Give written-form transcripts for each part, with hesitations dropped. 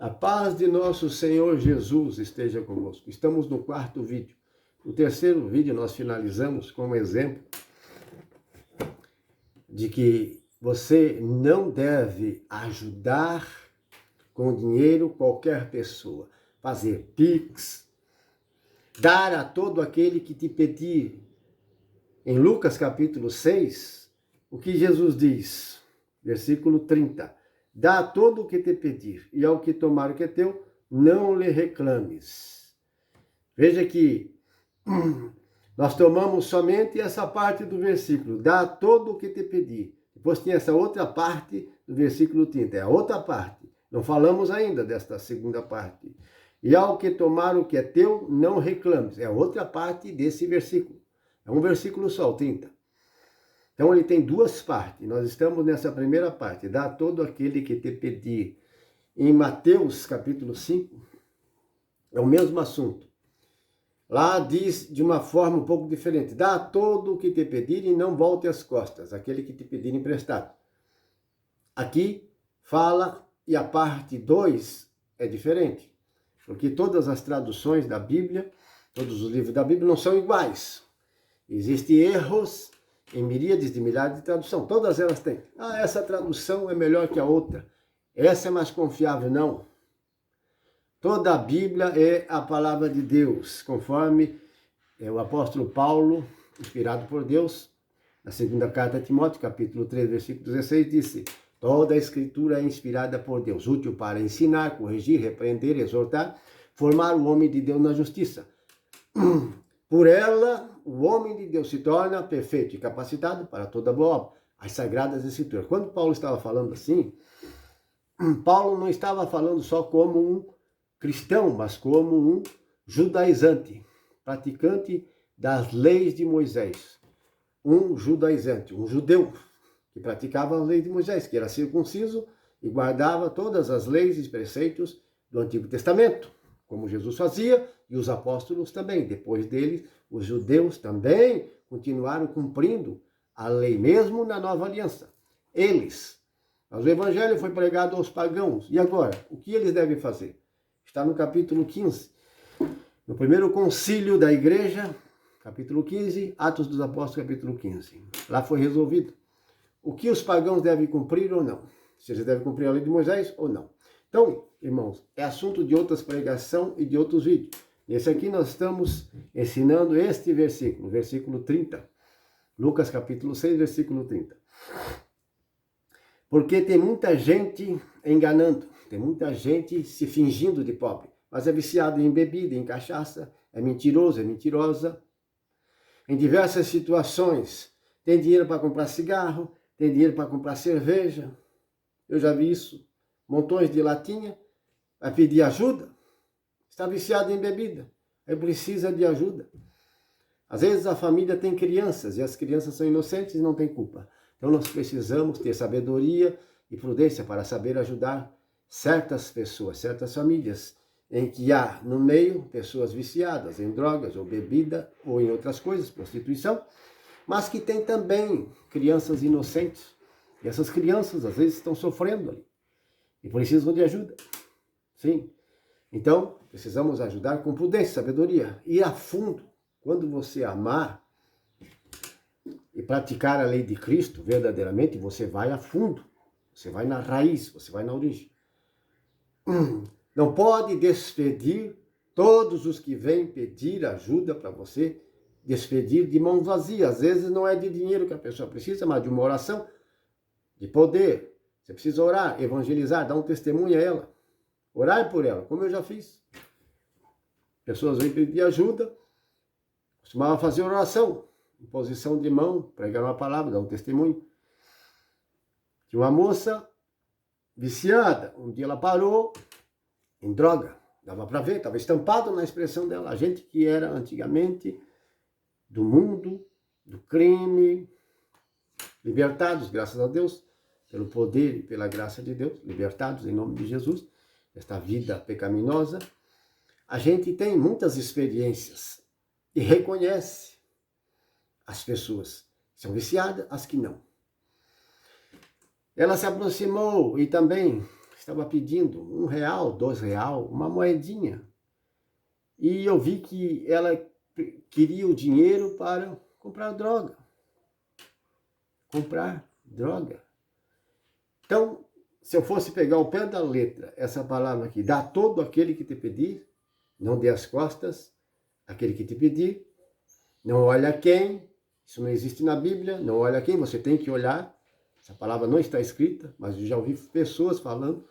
A paz de nosso Senhor Jesus esteja convosco. Estamos no quarto vídeo. No terceiro vídeo nós finalizamos com um exemplo de que você não deve ajudar com dinheiro qualquer pessoa. Fazer pix, dar a todo aquele que te pedir. Em Lucas capítulo 6, o que Jesus diz? Versículo 30. Dá a todo o que te pedir, e ao que tomar o que é teu, não lhe reclames. Veja que nós tomamos somente essa parte do versículo, dá a todo o que te pedir. Depois tem essa outra parte do versículo 30, é a outra parte. Não falamos ainda desta segunda parte. E ao que tomar o que é teu, não reclames. É a outra parte desse versículo. É um versículo só, o 30. Então ele tem duas partes. Nós estamos nessa primeira parte. Dá a todo aquele que te pedir. Em Mateus capítulo 5, é o mesmo assunto. Lá diz de uma forma um pouco diferente. Dá a todo o que te pedir e não volte as costas. Aquele que te pedir emprestado. Aqui fala, e a parte 2 é diferente. Porque todas as traduções da Bíblia, todos os livros da Bíblia não são iguais. Existem erros em miríades de milhares de tradução. Todas elas têm. Essa tradução é melhor que a outra. Essa é mais confiável. Não. Toda a Bíblia é a palavra de Deus, conforme o apóstolo Paulo, inspirado por Deus, na segunda carta a Timóteo, capítulo 3, versículo 16, disse: toda a escritura é inspirada por Deus, útil para ensinar, corrigir, repreender, exortar, formar o homem de Deus na justiça. Por ela, o homem de Deus se torna perfeito e capacitado para toda boa obra. As Sagradas Escrituras. Quando Paulo estava falando assim, Paulo não estava falando só como um cristão, mas como um judaizante, praticante das leis de Moisés. Um judaizante, um judeu, que praticava as leis de Moisés, que era circunciso e guardava todas as leis e preceitos do Antigo Testamento, como Jesus fazia, e os apóstolos também. Depois deles, os judeus também continuaram cumprindo a lei, mesmo na Nova Aliança. Mas o Evangelho foi pregado aos pagãos. E agora, o que eles devem fazer? Está no capítulo 15, no primeiro concílio da igreja, capítulo 15, Atos dos Apóstolos, capítulo 15. Lá foi resolvido o que os pagãos devem cumprir ou não. Se eles devem cumprir a lei de Moisés ou não. Então, irmãos, é assunto de outras pregações e de outros vídeos. Nesse aqui nós estamos ensinando este versículo, versículo 30. Lucas capítulo 6, versículo 30. Porque tem muita gente enganando, tem muita gente se fingindo de pobre, mas é viciado em bebida, em cachaça, é mentiroso, é mentirosa. Em diversas situações, tem dinheiro para comprar cigarro, tem dinheiro para comprar cerveja. Eu já vi isso. Montões de latinha, vai pedir ajuda. Está viciado em bebida, aí precisa de ajuda. Às vezes a família tem crianças, e as crianças são inocentes e não têm culpa. Então nós precisamos ter sabedoria e prudência para saber ajudar certas pessoas, certas famílias, em que há no meio pessoas viciadas em drogas ou bebida ou em outras coisas, prostituição, mas que tem também crianças inocentes. E essas crianças às vezes estão sofrendo ali e precisam de ajuda. Sim. Então, precisamos ajudar com prudência, sabedoria, ir a fundo. Quando você amar e praticar a lei de Cristo verdadeiramente, você vai a fundo, você vai na raiz, você vai na origem. Não pode despedir todos os que vêm pedir ajuda para você, despedir de mão vazia. Às vezes não é de dinheiro que a pessoa precisa, mas de uma oração, de poder. Você precisa orar, evangelizar, dar um testemunho a ela. Orar por ela, como eu já fiz. Pessoas vêm pedir ajuda, costumava fazer oração, imposição de mão, pregar uma palavra, dar um testemunho. Tinha uma moça viciada, um dia ela parou em droga, dava para ver, estava estampado na expressão dela, a gente que era antigamente do mundo, do crime, libertados, graças a Deus, pelo poder e pela graça de Deus, libertados em nome de Jesus, esta vida pecaminosa, a gente tem muitas experiências e reconhece as pessoas que são viciadas, as que não. Ela se aproximou e também estava pedindo R$ 1, R$ 2, uma moedinha. E eu vi que ela queria o dinheiro para comprar droga. Comprar droga. Então, se eu fosse pegar ao pé da letra essa palavra aqui, dá todo aquele que te pedir, não dê as costas àquele que te pedir, não olha quem, isso não existe na Bíblia, não olha quem, você tem que olhar, essa palavra não está escrita, mas eu já ouvi pessoas falando,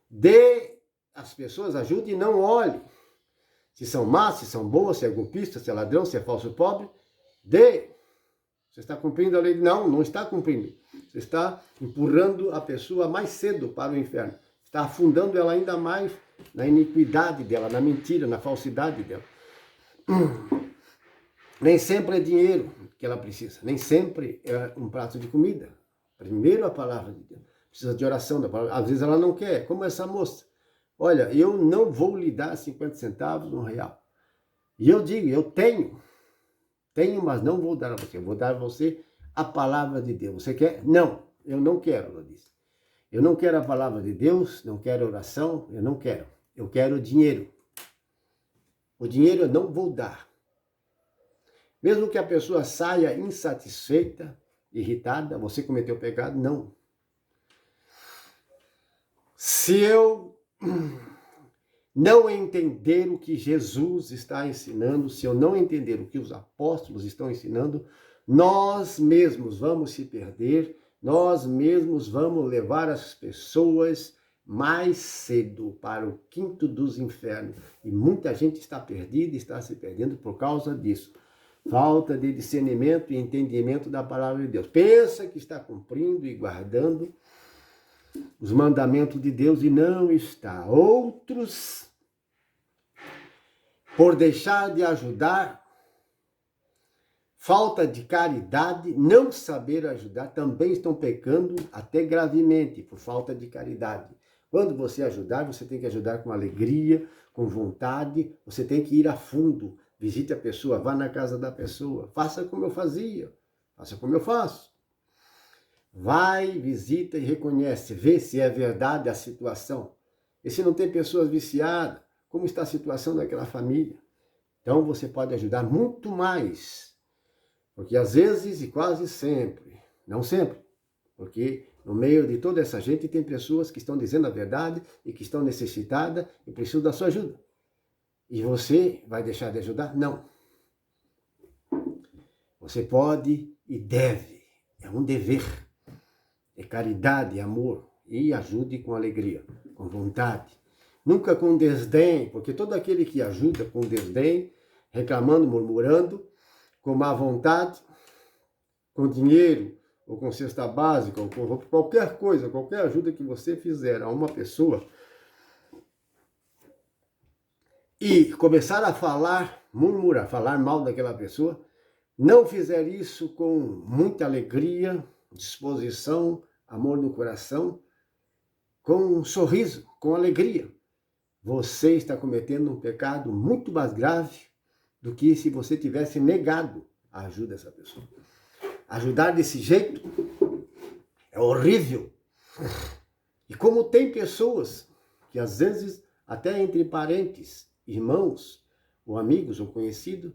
dê às pessoas ajuda e não olhe, se são más, se são boas, se é golpista, se é ladrão, se é falso pobre, dê. Você está cumprindo a lei? Não, não está cumprindo. Você está empurrando a pessoa mais cedo para o inferno. Está afundando ela ainda mais na iniquidade dela, na mentira, na falsidade dela. Nem sempre é dinheiro que ela precisa. Nem sempre é um prato de comida. Primeiro a palavra de Deus. Precisa de oração da palavra. Às vezes ela não quer. Como essa moça. Olha, eu não vou lhe dar 50 centavos, R$ 1. E eu digo, eu tenho, mas não vou dar a você. Eu vou dar a você a palavra de Deus. Você quer? Não, eu não quero, ela disse. Eu não quero a palavra de Deus, não quero oração, eu não quero. Eu quero dinheiro. O dinheiro eu não vou dar. Mesmo que a pessoa saia insatisfeita, irritada, você cometeu pecado? Não. Se eu não entender o que Jesus está ensinando, se eu não entender o que os apóstolos estão ensinando, nós mesmos vamos se perder, nós mesmos vamos levar as pessoas mais cedo para o quinto dos infernos. E muita gente está perdida, está se perdendo por causa disso. Falta de discernimento e entendimento da palavra de Deus. Pensa que está cumprindo e guardando os mandamentos de Deus e não está. Outros, por deixar de ajudar, falta de caridade, não saber ajudar, também estão pecando até gravemente por falta de caridade. Quando você ajudar, você tem que ajudar com alegria, com vontade, você tem que ir a fundo. Visite a pessoa, vá na casa da pessoa, faça como eu fazia, faça como eu faço. Vai, visita e reconhece, vê se é verdade a situação. E se não tem pessoas viciadas, como está a situação daquela família? Então você pode ajudar muito mais. Porque às vezes e quase sempre, não sempre, porque no meio de toda essa gente tem pessoas que estão dizendo a verdade e que estão necessitadas e precisam da sua ajuda. E você vai deixar de ajudar? Não. Você pode e deve, é um dever. É caridade, amor, e ajude com alegria, com vontade. Nunca com desdém, porque todo aquele que ajuda com desdém, reclamando, murmurando, com má vontade, com dinheiro, ou com cesta básica, ou com qualquer coisa, qualquer ajuda que você fizer a uma pessoa, e começar a falar, murmurar, falar mal daquela pessoa, não fizer isso com muita alegria, disposição, amor no coração, com um sorriso, com alegria, você está cometendo um pecado muito mais grave do que se você tivesse negado a ajuda dessa pessoa. Ajudar desse jeito é horrível. E como tem pessoas que às vezes, até entre parentes, irmãos, ou amigos, ou conhecidos,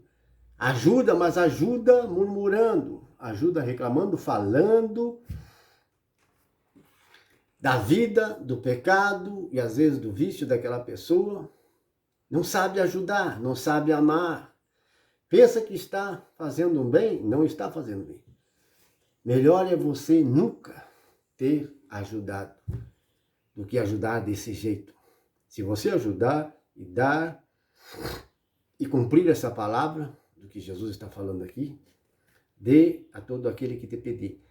ajuda, mas ajuda murmurando, ajuda reclamando, falando da vida, do pecado e às vezes do vício daquela pessoa. Não sabe ajudar, não sabe amar. Pensa que está fazendo um bem, não está fazendo bem. Melhor é você nunca ter ajudado do que ajudar desse jeito. Se você ajudar e dar e cumprir essa palavra do que Jesus está falando aqui, dê a todo aquele que te pedir.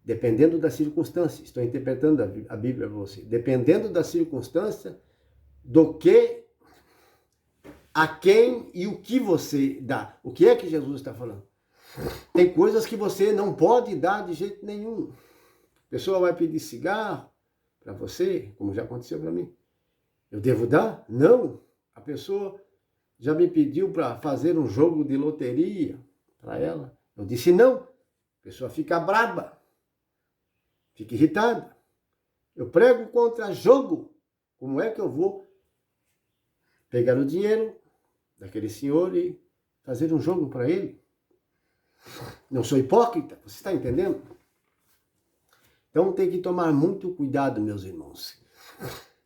Dependendo da circunstância, estou interpretando a Bíblia para você, dependendo da circunstância, do que, a quem e o que você dá. O que é que Jesus está falando? Tem coisas que você não pode dar de jeito nenhum. A pessoa vai pedir cigarro para você, como já aconteceu para mim. Eu devo dar? Não. A pessoa já me pediu para fazer um jogo de loteria para ela. Eu disse não. A pessoa fica braba. Fica irritada. Eu prego contra jogo Como é que eu vou pegar o dinheiro daquele senhor e fazer um jogo para ele? Não sou hipócrita, você está entendendo? Então tem que tomar muito cuidado, meus irmãos.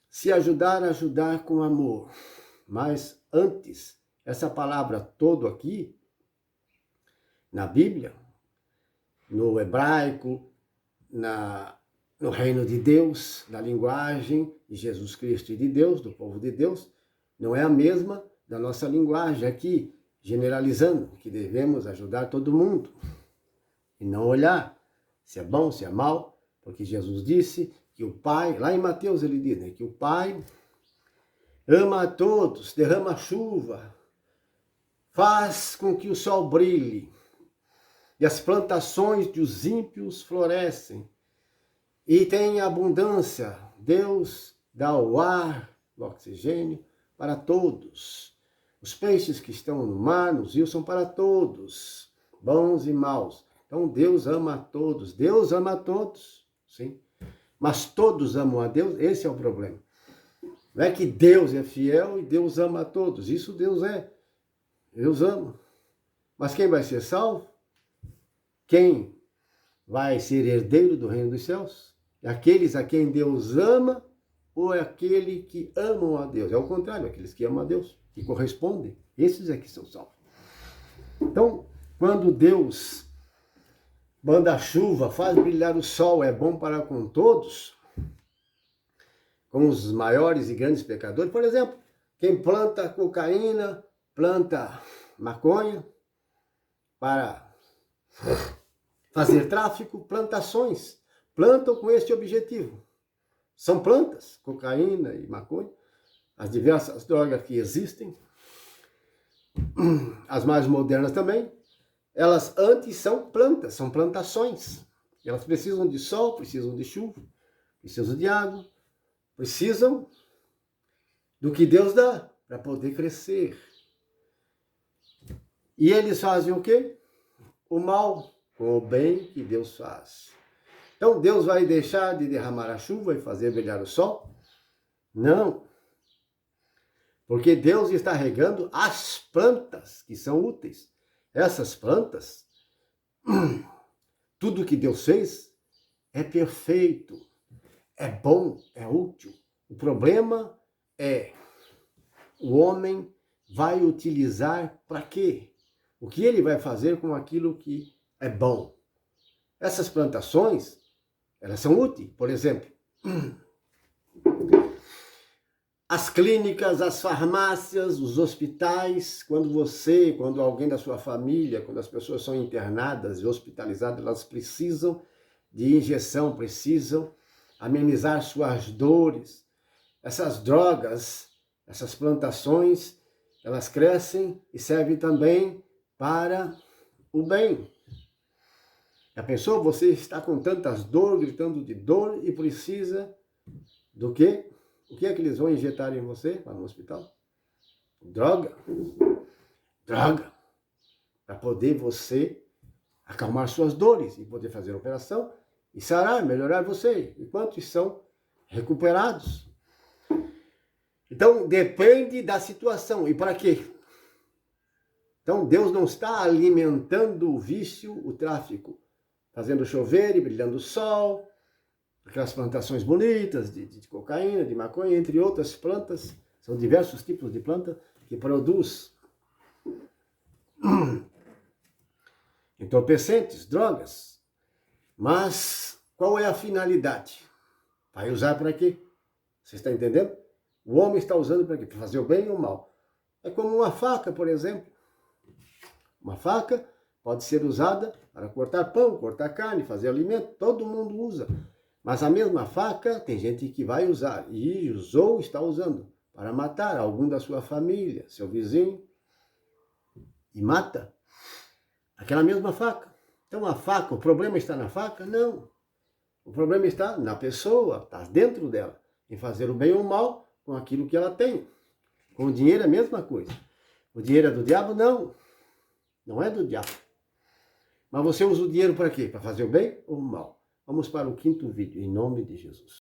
Se ajudar, ajudar com amor. Mas antes, essa palavra todo aqui, na Bíblia, no hebraico, no reino de Deus, na linguagem de Jesus Cristo e de Deus, do povo de Deus, não é a mesma da nossa linguagem aqui, generalizando, que devemos ajudar todo mundo e não olhar se é bom, se é mal, porque Jesus disse que o Pai, lá em Mateus ele diz, né, que o Pai ama a todos, derrama chuva, faz com que o sol brilhe e as plantações dos ímpios florescem e tem abundância. Deus dá o ar, o oxigênio para todos. Os peixes que estão no mar, nos rios, são para todos, bons e maus. Então Deus ama a todos, sim. Mas todos amam a Deus, esse é o problema. Não é que Deus é fiel e Deus ama a todos, isso Deus é. Deus ama. Mas quem vai ser salvo? Quem vai ser herdeiro do reino dos céus? É aqueles a quem Deus ama ou é aquele que amam a Deus? É o contrário, aqueles que amam a Deus, que correspondem. Esses é que são salvos. Então, quando Deus manda a chuva, faz brilhar o sol, é bom para com todos, com os maiores e grandes pecadores. Por exemplo, quem planta cocaína, planta maconha para fazer tráfico, plantações, plantam com este objetivo. São plantas, cocaína e maconha, as diversas drogas que existem, as mais modernas também, elas antes são plantas, são plantações. Elas precisam de sol, precisam de chuva, precisam de água, precisam do que Deus dá para poder crescer. E eles fazem o quê? O mal com o bem que Deus faz. Então Deus vai deixar de derramar a chuva e fazer brilhar o sol? Não. Porque Deus está regando as plantas que são úteis. Essas plantas, tudo que Deus fez é perfeito, é bom, é útil. O problema é o homem vai utilizar para quê? O que ele vai fazer com aquilo que é bom? Essas plantações, elas são úteis. Por exemplo, as clínicas, as farmácias, os hospitais, quando alguém da sua família, quando as pessoas são internadas e hospitalizadas, elas precisam de injeção, precisam amenizar suas dores. Essas drogas, essas plantações, elas crescem e servem também para o bem. A pessoa, você está com tantas dores, gritando de dor e precisa do quê? O que é que eles vão injetar em você lá no hospital? Droga. Droga. Para poder você acalmar suas dores e poder fazer a operação e sarar, melhorar você. E quantos são recuperados? Então, depende da situação. E para quê? Então, Deus não está alimentando o vício, o tráfico, fazendo chover e brilhando o sol, aquelas plantações bonitas de cocaína, de maconha, entre outras plantas. São diversos tipos de planta que produz entorpecentes, drogas. Mas qual é a finalidade? Vai usar para quê? Você está entendendo? O homem está usando para quê? Para fazer o bem ou o mal. É como uma faca, por exemplo. Uma faca pode ser usada para cortar pão, cortar carne, fazer alimento. Todo mundo usa. Mas a mesma faca tem gente que vai usar e usou, está usando para matar algum da sua família, seu vizinho, e mata aquela mesma faca. Então a faca, o problema está na faca? Não. O problema está na pessoa, está dentro dela, em fazer o bem ou o mal com aquilo que ela tem. Com o dinheiro é a mesma coisa. O dinheiro é do diabo? Não. Não é do diabo. Mas você usa o dinheiro para quê? Para fazer o bem ou o mal? Vamos para o 5º vídeo, em nome de Jesus.